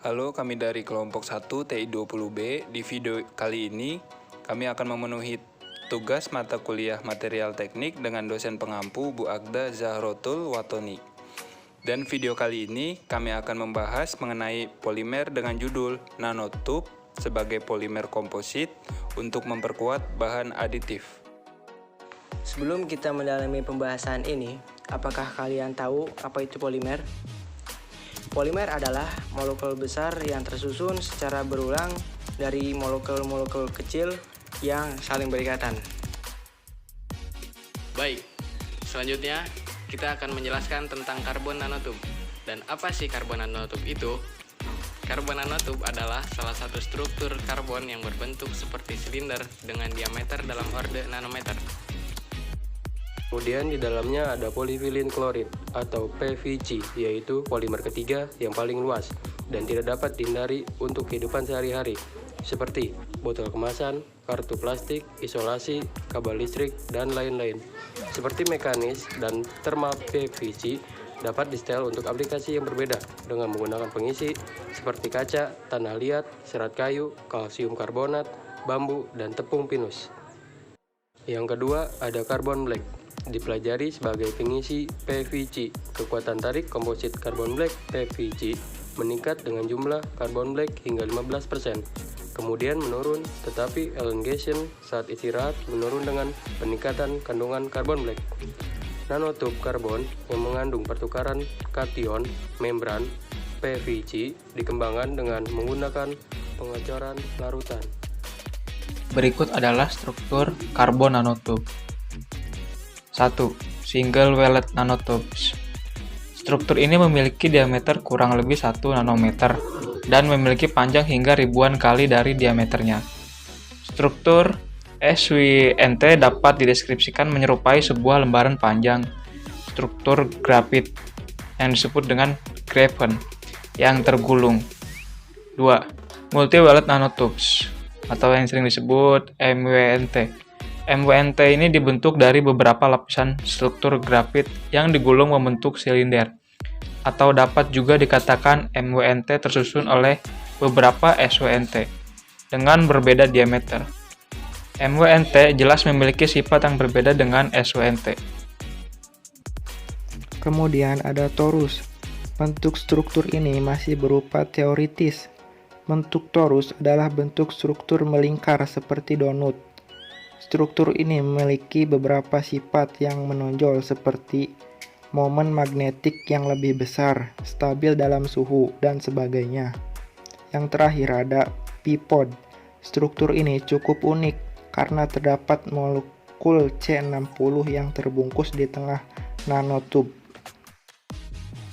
Halo, kami dari kelompok 1 TI20B. Di video kali ini, kami akan memenuhi tugas mata kuliah material teknik dengan dosen pengampu Bu Agda Zahrotul Watoni. Dan video kali ini, kami akan membahas mengenai polimer dengan judul nanotube sebagai polimer komposit untuk memperkuat bahan aditif. Sebelum kita mendalami pembahasan ini, apakah kalian tahu apa itu polimer? Polimer adalah molekul besar yang tersusun secara berulang dari molekul-molekul kecil yang saling berikatan. Baik, selanjutnya kita akan menjelaskan tentang karbon nanotube. Dan apa sih karbon nanotube itu? Karbon nanotube adalah salah satu struktur karbon yang berbentuk seperti silinder dengan diameter dalam orde nanometer. Kemudian di dalamnya ada polyvinyl klorid atau PVC, yaitu polimer ketiga yang paling luas dan tidak dapat dihindari untuk kehidupan sehari-hari, seperti botol kemasan, kartu plastik, isolasi, kabel listrik, dan lain-lain. Seperti mekanis dan thermal PVC dapat disetel untuk aplikasi yang berbeda dengan menggunakan pengisi seperti kaca, tanah liat, serat kayu, kalsium karbonat, bambu, dan tepung pinus. Yang kedua ada carbon black. Dipelajari sebagai pengisi PVC. Kekuatan tarik komposit carbon black PVC meningkat dengan jumlah carbon black hingga 15%. Kemudian menurun, tetapi elongation saat istirahat menurun dengan peningkatan kandungan carbon black. Nanotube karbon yang mengandung pertukaran kation membran PVC dikembangkan dengan menggunakan pengecoran larutan. Berikut adalah struktur karbon nanotube. 1. Single Wallet Nanotubes. Struktur ini memiliki diameter kurang lebih 1 nanometer dan memiliki panjang hingga ribuan kali dari diameternya. Struktur SWNT dapat dideskripsikan menyerupai sebuah lembaran panjang struktur grafit yang disebut dengan grafen yang tergulung. 2. Multi-Wallet Nanotubes atau yang sering disebut MWNT. MWNT ini dibentuk dari beberapa lapisan struktur grafit yang digulung membentuk silinder, atau dapat juga dikatakan MWNT tersusun oleh beberapa SWNT dengan berbeda diameter. MWNT jelas memiliki sifat yang berbeda dengan SWNT. Kemudian ada torus. Bentuk struktur ini masih berupa teoritis. Bentuk torus adalah bentuk struktur melingkar seperti donut. Struktur ini memiliki beberapa sifat yang menonjol seperti momen magnetik yang lebih besar, stabil dalam suhu, dan sebagainya. Yang terakhir ada p-pod. Struktur ini cukup unik karena terdapat molekul C60 yang terbungkus di tengah nanotube.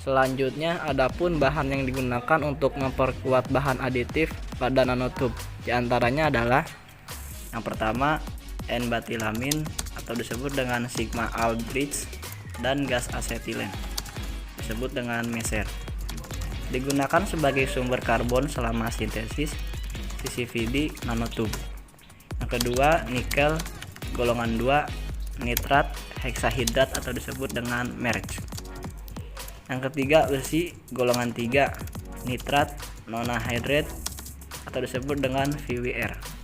Selanjutnya, adapun bahan yang digunakan untuk memperkuat bahan aditif pada nanotube. Di antaranya adalah yang pertama, N-batilamin atau disebut dengan sigma aldrich dan gas asetilen disebut dengan meser. Digunakan sebagai sumber karbon selama sintesis CCVD nanotube. Yang kedua, nikel golongan 2 nitrat heksahidrat atau disebut dengan merch. Yang ketiga, besi golongan 3 nitrat nonahydrate atau disebut dengan VWR.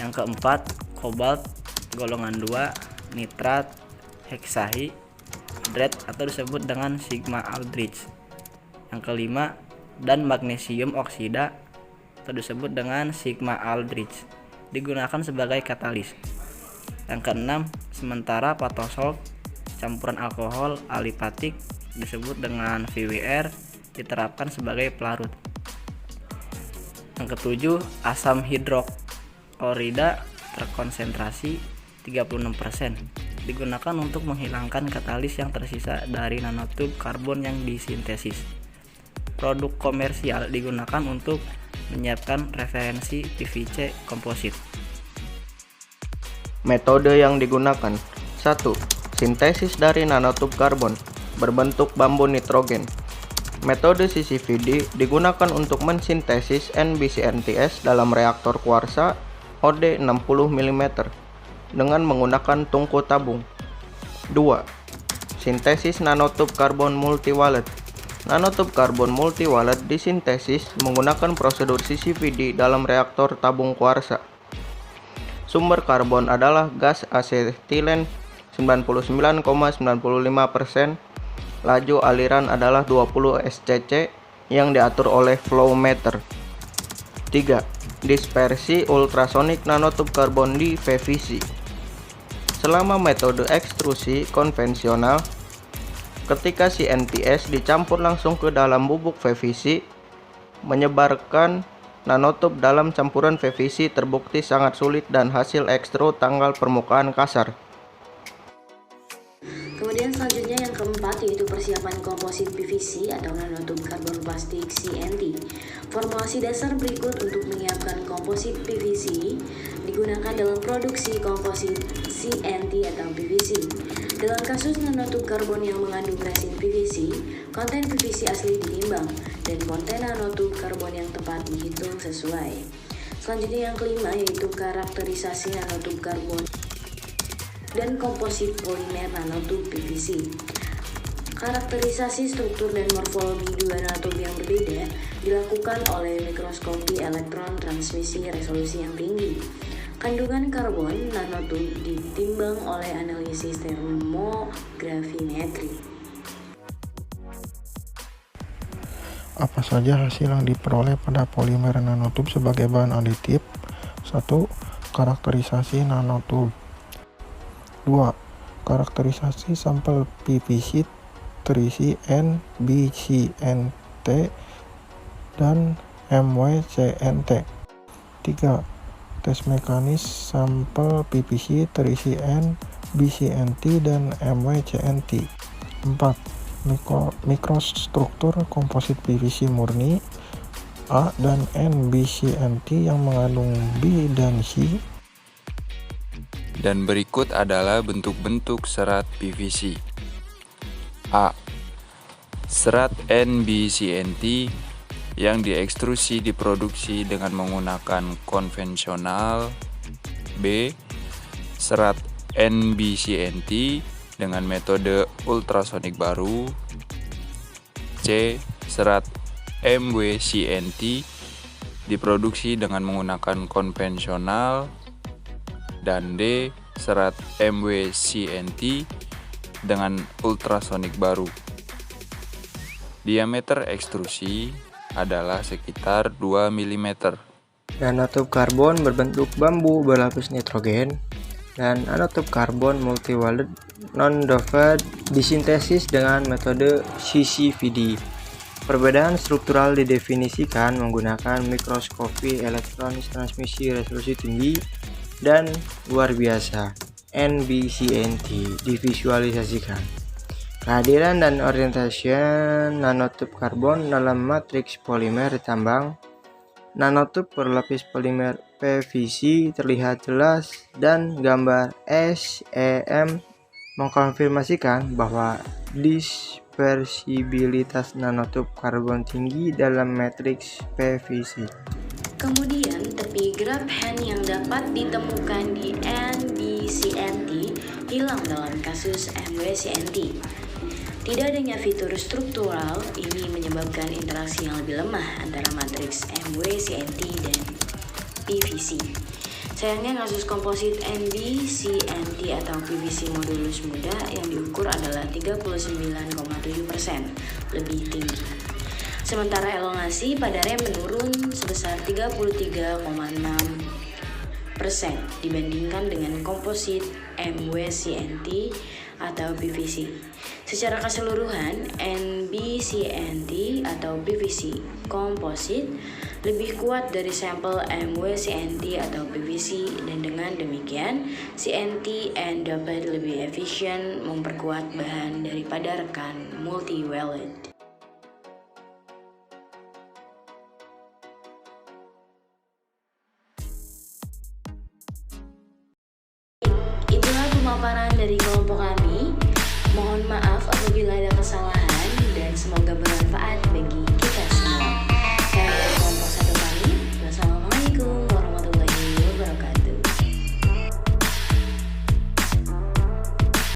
Yang keempat, kobalt golongan 2 nitrat heksahidrat atau disebut dengan sigma aldrich. Yang kelima, dan magnesium oksida atau disebut dengan sigma aldrich digunakan sebagai katalis. Yang keenam, sementara patosol campuran alkohol alipatik disebut dengan VWR diterapkan sebagai pelarut. Yang ketujuh, asam hidroklorida terkonsentrasi 36% digunakan untuk menghilangkan katalis yang tersisa dari nanotube karbon yang disintesis. Produk komersial digunakan untuk menyiapkan referensi PVC komposit. Metode yang digunakan: 1. Sintesis dari nanotube karbon berbentuk bambu nitrogen. Metode CCVD digunakan untuk mensintesis NBCNTS dalam reaktor kuarsa OD 60 mm dengan menggunakan tungku tabung. 2. Sintesis nanotube karbon multi-wallet. Nanotube karbon multi-wallet disintesis menggunakan prosedur CCVD dalam reaktor tabung kuarsa. Sumber karbon adalah gas asetilen 99,95%. Laju aliran adalah 20 SCC yang diatur oleh flow meter. 3. Dispersi ultrasonik nanotube karbon di PVC. Selama metode ekstrusi konvensional, ketika CNTS dicampur langsung ke dalam bubuk PVC, menyebarkan nanotube dalam campuran PVC terbukti sangat sulit dan hasil ekstru tanggal permukaan kasar. Kemudian selanjutnya yang keempat yaitu persiapan komposit PVC atau nanotube karbon plastik CNT. Formulasi dasar berikut untuk menyiapkan komposit PVC digunakan dalam produksi komposit CNT atau PVC. Dalam kasus nanotube karbon yang mengandung resin PVC, konten PVC asli ditimbang dan konten nanotube karbon yang tepat dihitung sesuai. Selanjutnya yang kelima yaitu karakterisasi nanotube karbon dan komposit polimer nanotube PVC. Karakterisasi struktur dan morfologi dua nanotube yang berbeda dilakukan oleh mikroskopi elektron transmisi resolusi yang tinggi. Kandungan karbon nanotube ditimbang oleh analisis termografimetri. Apa saja hasil yang diperoleh pada polimer nanotube sebagai bahan aditif? 1. Karakterisasi nanotube. 2. Karakterisasi sampel PVC terisi N, BCNT, dan MWCNT. 3. Tes mekanis sampel PVC terisi N, BCNT, dan MWCNT. 4. Mikrostruktur komposit PVC murni A dan N BCNT yang mengandung B dan C. Dan berikut adalah bentuk-bentuk serat PVC. A. Serat NBCNT yang diekstrusi diproduksi dengan menggunakan konvensional. B. Serat NBCNT dengan metode ultrasonik baru. C. Serat MWCNT diproduksi dengan menggunakan konvensional. Dan D. Serat MWCNT dengan ultrasonik baru. Diameter ekstrusi adalah sekitar 2 mm. Nanotube karbon berbentuk bambu berlapis nitrogen dan nanotube karbon multi-wallet non-doped disintesis dengan metode CCVD. Perbedaan struktural didefinisikan menggunakan mikroskopi elektron transmisi resolusi tinggi dan luar biasa NBCNT divisualisasikan. Kehadiran dan orientasi nanotube karbon dalam matriks polimer tambang. Nanotube berlapis polimer PVC terlihat jelas dan gambar SEM mengkonfirmasikan bahwa dispersibilitas nanotube karbon tinggi dalam matriks PVC. Kemudian tepi Grabhan yang dapat ditemukan di NBCNT hilang dalam kasus MWCNT. Tidak adanya fitur struktural ini menyebabkan interaksi yang lebih lemah antara matriks MWCNT dan PVC. Sayangnya kasus komposit NBCNT atau PVC modulus muda yang diukur adalah 39,7%, lebih tinggi. Sementara elongasi pada rem menurun sebesar 33,6% dibandingkan dengan komposit MWCNT atau PVC. Secara keseluruhan, NBCNT atau PVC komposit lebih kuat dari sampel MWCNT atau PVC, dan dengan demikian CNT dapat lebih efisien memperkuat bahan daripada rekan multi-wallet.